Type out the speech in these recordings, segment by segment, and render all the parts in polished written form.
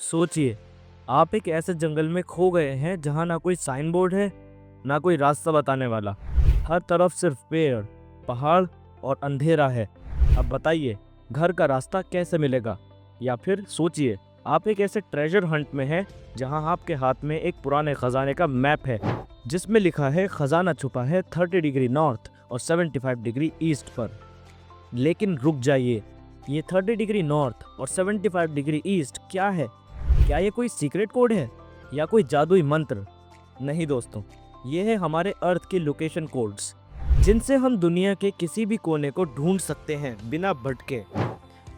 सोचिए, आप एक ऐसे जंगल में खो गए हैं जहाँ ना कोई साइन बोर्ड है, ना कोई रास्ता बताने वाला। हर तरफ सिर्फ पेड़, पहाड़ और अंधेरा है। अब बताइए, घर का रास्ता कैसे मिलेगा? या फिर सोचिए, आप एक ऐसे ट्रेजर हंट में हैं जहाँ आपके हाथ में एक पुराने खजाने का मैप है, जिसमें लिखा है खजाना छुपा है 30 डिग्री नॉर्थ और 75 डिग्री ईस्ट पर। लेकिन रुक जाइए, ये 30 डिग्री नॉर्थ और 75 डिग्री ईस्ट क्या है? क्या ये कोई सीक्रेट कोड है या कोई जादुई मंत्र? नहीं दोस्तों, ये है हमारे अर्थ के लोकेशन कोड्स, जिनसे हम दुनिया के किसी भी कोने को ढूंढ सकते हैं बिना भटके।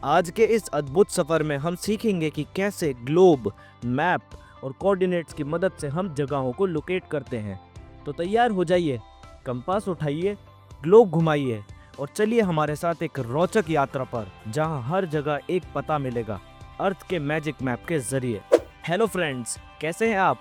आज के इस अद्भुत सफर में हम सीखेंगे कि कैसे ग्लोब, मैप और कोऑर्डिनेट्स की मदद से हम जगहों को लोकेट करते हैं। तो तैयार हो जाइए, कंपास उठाइए, ग्लोब घुमाइए और चलिए हमारे साथ एक रोचक यात्रा पर, जहां हर जगह एक पता मिलेगा अर्थ के मैजिक मैप के जरिए। हेलो फ्रेंड्स, कैसे हैं आप?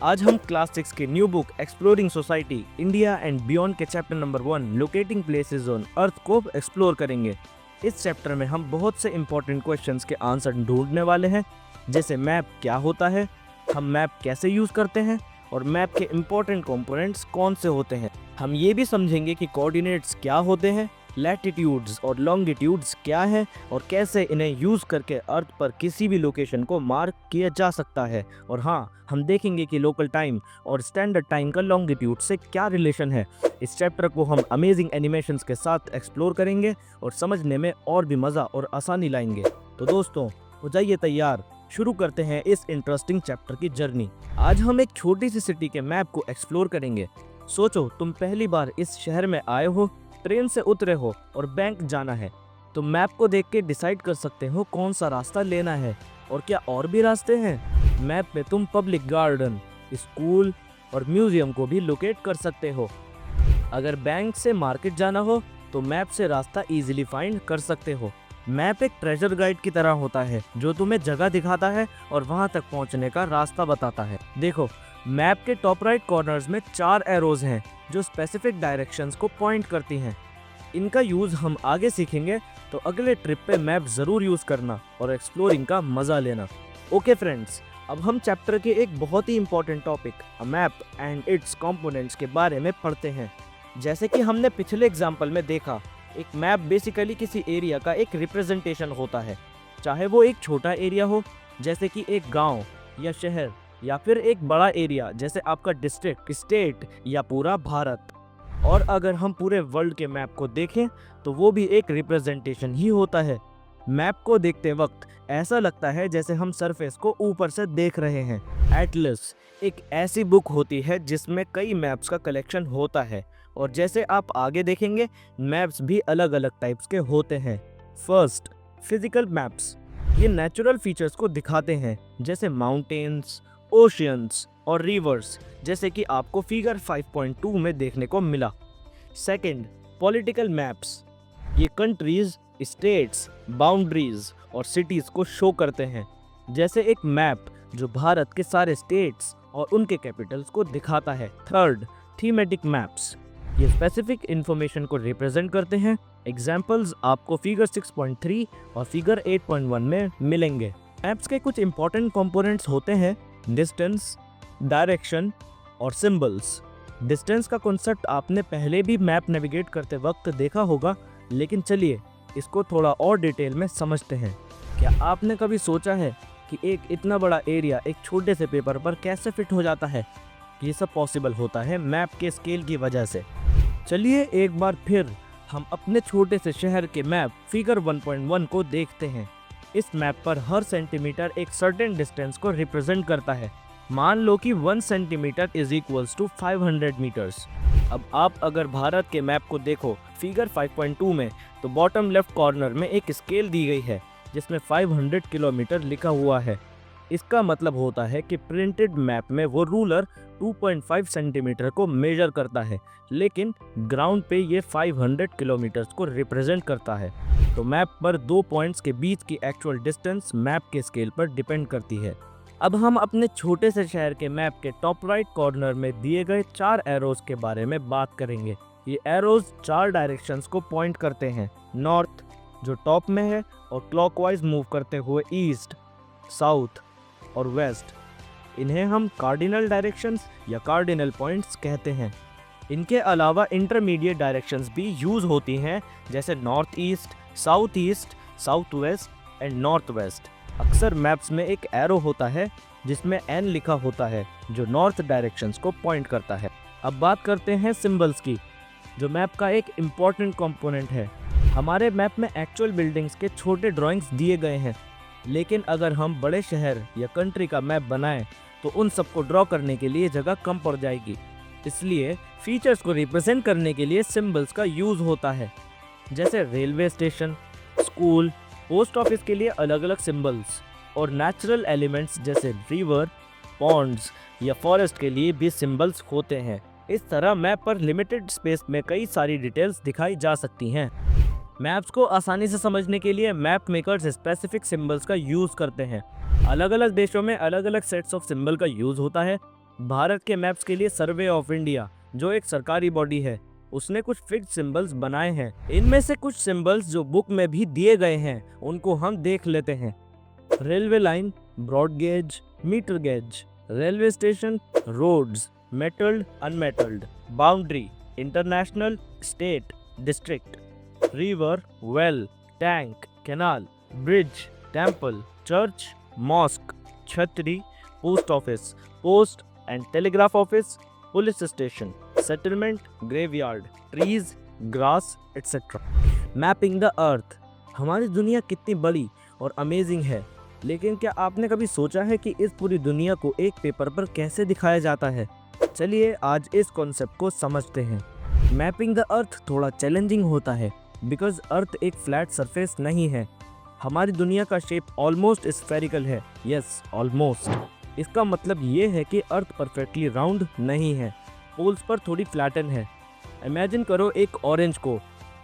आज हम क्लास 6 की new book exploring society India and beyond के chapter number 1 locating places on earth को एक्सप्लोर करेंगे। इस चैप्टर में हम बहुत से इंपॉर्टेंट क्वेश्चंस के आंसर ढूंढने वाले हैं, जैसे मैप क्या होता है, हम मैप कैसे यूज करते हैं और मैप के इंपॉर्टेंट कंपोनेंट्स कौन से होते हैं। हम ये भी समझेंगे कि कोऑर्डिनेट्स क्या होते हैं, लैटिट्यूड्स और लॉन्गिट्यूड्स क्या है और कैसे इन्हें यूज करके अर्थ पर किसी भी लोकेशन को मार्क किया जा सकता है। और हाँ, हम देखेंगे कि लोकल टाइम और स्टैंडर्ड टाइम का लॉन्गिट्यूड से क्या रिलेशन है। इस चैप्टर को हम अमेजिंग एनिमेशंस के साथ एक्सप्लोर करेंगे और समझने में और भी मज़ा और आसानी लाएंगे। तो दोस्तों, हो जाइए तैयार, शुरू करते हैं इस इंटरेस्टिंग चैप्टर की जर्नी। आज हम एक छोटी सी सिटी के मैप को एक्सप्लोर करेंगे। सोचो, तुम पहली बार इस शहर में आए हो, ट्रेन से उतरे हो और बैंक जाना है। तो मैप को देख के डिसाइड कर सकते हो कौन सा रास्ता लेना है। और क्या और भी रास्ते हैं? मैप में तुम पब्लिक गार्डन, स्कूल और म्यूजियम को भी लोकेट कर सकते हो। अगर बैंक से मार्केट जाना हो तो मैप से रास्ता इजीली फाइंड कर सकते हो। मैप एक ट्रेजर गाइड की तरह होता है, जो तुम्हें जगह दिखाता है और वहां तक पहुंचने का रास्ता बताता है। देखो, मैप के टॉप राइट कॉर्नर्स में 4 एरोज हैं जो स्पेसिफिक डायरेक्शंस को पॉइंट करती हैं। इनका यूज हम आगे सीखेंगे, तो अगले ट्रिप पे मैप जरूर यूज करना और एक्सप्लोरिंग का मजा लेना। ओके फ्रेंड्स, अब हम चैप्टर के एक बहुत ही important topic, a map and its components के बारे में पढ़ते हैं। जैसे कि हमने पिछले एग्जाम्पल में देखा, एक मैप बेसिकली किसी एरिया का एक रिप्रेजेंटेशन होता है, चाहे वो एक छोटा एरिया हो जैसे कि एक गांव या शहर, या फिर एक बड़ा एरिया जैसे आपका डिस्ट्रिक्ट, स्टेट या पूरा भारत। और अगर हम पूरे वर्ल्ड के मैप को देखें तो वो भी एक रिप्रेजेंटेशन ही होता है। मैप को देखते वक्त ऐसा लगता है जैसे हम सरफेस को ऊपर से देख रहे हैं। एटलस एक ऐसी बुक होती है जिसमें कई मैप्स का कलेक्शन होता है, और जैसे आप आगे देखेंगे, मैप्स भी अलग अलग टाइप्स के होते हैं। First, physical maps. ये नेचुरल फीचर्स को दिखाते हैं, जैसे माउंटेन्स, ओशियंस और रिवर्स, जैसे कि आपको फिगर 5.2 में देखने को मिला। Second, political maps. ये कंट्रीज, स्टेट्स, बाउंड्रीज और सिटीज को शो करते हैं, जैसे एक मैप जो भारत के सारे स्टेट्स और उनके कैपिटल्स को दिखाता है। Third, thematic maps. ये स्पेसिफिक इंफॉर्मेशन को रिप्रेजेंट करते हैं। एग्जाम्पल्स आपको फिगर 6.3 और फिगर 8.1 में मिलेंगे। मैप्स के कुछ इंपॉर्टेंट कंपोनेंट्स होते हैं डिस्टेंस, डायरेक्शन और सिंबल्स। डिस्टेंस का कॉन्सेप्ट आपने पहले भी मैप नेविगेट करते वक्त देखा होगा, लेकिन चलिए इसको थोड़ा और डिटेल में समझते हैं। क्या आपने कभी सोचा है कि एक इतना बड़ा एरिया एक छोटे से पेपर पर कैसे फिट हो जाता है? ये सब पॉसिबल होता है मैप के स्केल की वजह से। चलिए एक बार फिर हम अपने छोटे से शहर के मैप फिगर 1.1 को देखते हैं। इस मैप पर हर सेंटीमीटर एक सर्टेन डिस्टेंस को रिप्रेजेंट करता है। मान लो कि 1 centimetre is equals to 500 metres. अब आप अगर भारत के मैप को देखो फिगर 5.2 में, तो बॉटम लेफ्ट कॉर्नर में एक स्केल दी गई है जिसमें 500 किलोमीटर लिखा हुआ है। इसका मतलब होता है कि प्रिंटेड मैप में वो रूलर 2.5 सेंटीमीटर को मेजर करता है, लेकिन ग्राउंड पे ये 500 किलोमीटर्स को रिप्रेजेंट करता है। तो मैप पर 2 पॉइंट्स के बीच की एक्चुअल डिस्टेंस मैप के स्केल पर डिपेंड करती है। अब हम अपने छोटे से शहर के मैप के टॉप राइट कॉर्नर में दिए गए 4 एरोज के बारे में बात करेंगे। ये एरोज 4 डायरेक्शंस को पॉइंट करते हैं। नॉर्थ जो टॉप में है और क्लॉकवाइज मूव करते हुए ईस्ट, साउथ और वेस्ट। इन्हें हम कार्डिनल डायरेक्शंस या कार्डिनल पॉइंट्स कहते हैं। इनके अलावा इंटरमीडिएट डायरेक्शंस भी यूज़ होती हैं, जैसे north east, south west and north west. अक्सर मैप्स में एक एरो होता है जिसमें एन लिखा होता है, जो नॉर्थ डायरेक्शंस को पॉइंट करता है। अब बात करते हैं सिंबल्स की, जो मैप का एक इम्पॉर्टेंट कंपोनेंट है। हमारे मैप में एक्चुअल बिल्डिंग्स के छोटे ड्राइंग्स दिए गए हैं, लेकिन अगर हम बड़े शहर या कंट्री का मैप बनाएं तो उन सबको ड्रॉ करने के लिए जगह कम पड़ जाएगी। इसलिए फीचर्स को रिप्रेजेंट करने के लिए सिंबल्स का यूज़ होता है, जैसे railway station, school, post office के लिए अलग अलग सिंबल्स, और नेचुरल एलिमेंट्स जैसे रिवर, पॉन्ड्स या फॉरेस्ट के लिए भी सिंबल्स होते हैं। इस तरह मैप पर लिमिटेड स्पेस में कई सारी डिटेल्स दिखाई जा सकती हैं। मैप्स को आसानी से समझने के लिए मैप मेकर्स स्पेसिफिक सिंबल्स का यूज़ करते हैं। अलग अलग देशों में अलग अलग सेट्स ऑफ सिंबल का यूज़ होता है। भारत के मैप्स के लिए सर्वे ऑफ इंडिया, जो एक सरकारी बॉडी है, उसने कुछ फिक्स्ड सिंबल्स बनाए हैं। इनमें से कुछ सिंबल्स जो बुक में भी दिए गए हैं, उनको हम देख लेते हैं। Railway line, broad gauge, metre gauge, railway station, roads, metalled, unmetalled, boundary, international, state, district, river, well, tank, canal, bridge, temple, church, mosque, छतरी, post office, post and telegraph office, police station, settlement, graveyard, trees, grass etcetera. Mapping the earth. हमारी दुनिया कितनी बड़ी और amazing है, लेकिन क्या आपने कभी सोचा है कि इस पूरी दुनिया को एक पेपर पर कैसे दिखाया जाता है? चलिए आज इस कॉन्सेप्ट को समझते हैं। मैपिंग द अर्थ थोड़ा चैलेंजिंग होता है, बिकॉज अर्थ एक फ्लैट सरफेस नहीं है। हमारी दुनिया का शेप ऑलमोस्ट स्फेरिकल है। Yes, almost. इसका मतलब ये है कि अर्थ परफेक्टली राउंड नहीं है, पोल्स पर थोड़ी फ्लैटन है। इमेजिन करो एक ऑरेंज को।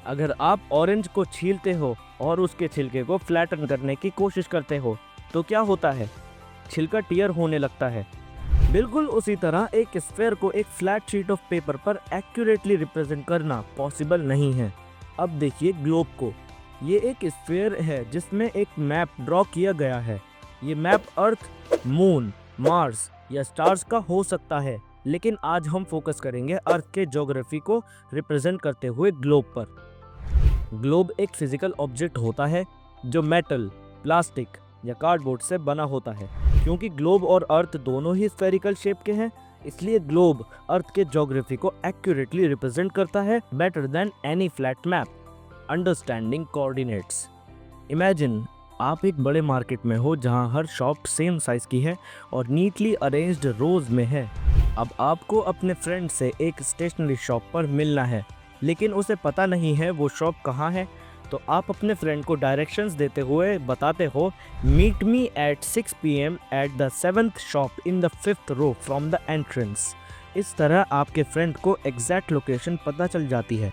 अगर आप ऑरेंज को छीलते हो और उसके छिलके को फ्लैटन करने की कोशिश करते हो तो क्या होता है? छिलका टीयर होने लगता है। बिल्कुल उसी तरह एक स्फेयर को एक फ्लैट शीट ऑफ पेपर पर एक्यूरेटली रिप्रेजेंट करना पॉसिबल नहीं है। अब देखिए ग्लोब को। ये एक स्फेयर है जिसमें एक मैप ड्रॉ किया गया है। ये मैप अर्थ, मून, मार्स या स्टार्स का हो सकता है, लेकिन आज हम फोकस करेंगे अर्थ के ज्योग्राफी को रिप्रेजेंट करते हुए ग्लोब पर। ग्लोब एक फिजिकल ऑब्जेक्ट होता है जो मेटल, प्लास्टिक या कार्डबोर्ड से बना होता है। क्योंकि ग्लोब और अर्थ दोनों ही स्फेरिकल शेप के हैं, इसलिए ग्लोब अर्थ के ज्योग्राफी को एक्यूरेटली रिप्रेजेंट करता है, better than any flat map. Understanding coordinates. Imagine आप एक बड़े मार्केट में हो जहां हर शॉप सेम साइज की है और नीटली अरेंज्ड रोज में है। अब आपको अपने फ्रेंड से एक स्टेशनरी शॉप पर मिलना है, लेकिन उसे पता नहीं है वो शॉप कहाँ है। तो आप अपने फ्रेंड को डायरेक्शंस देते हुए बताते हो, meet me at 6 PM at the 7th shop in the 5th row from the entrance. इस तरह आपके फ्रेंड को एग्जैक्ट लोकेशन पता चल जाती है।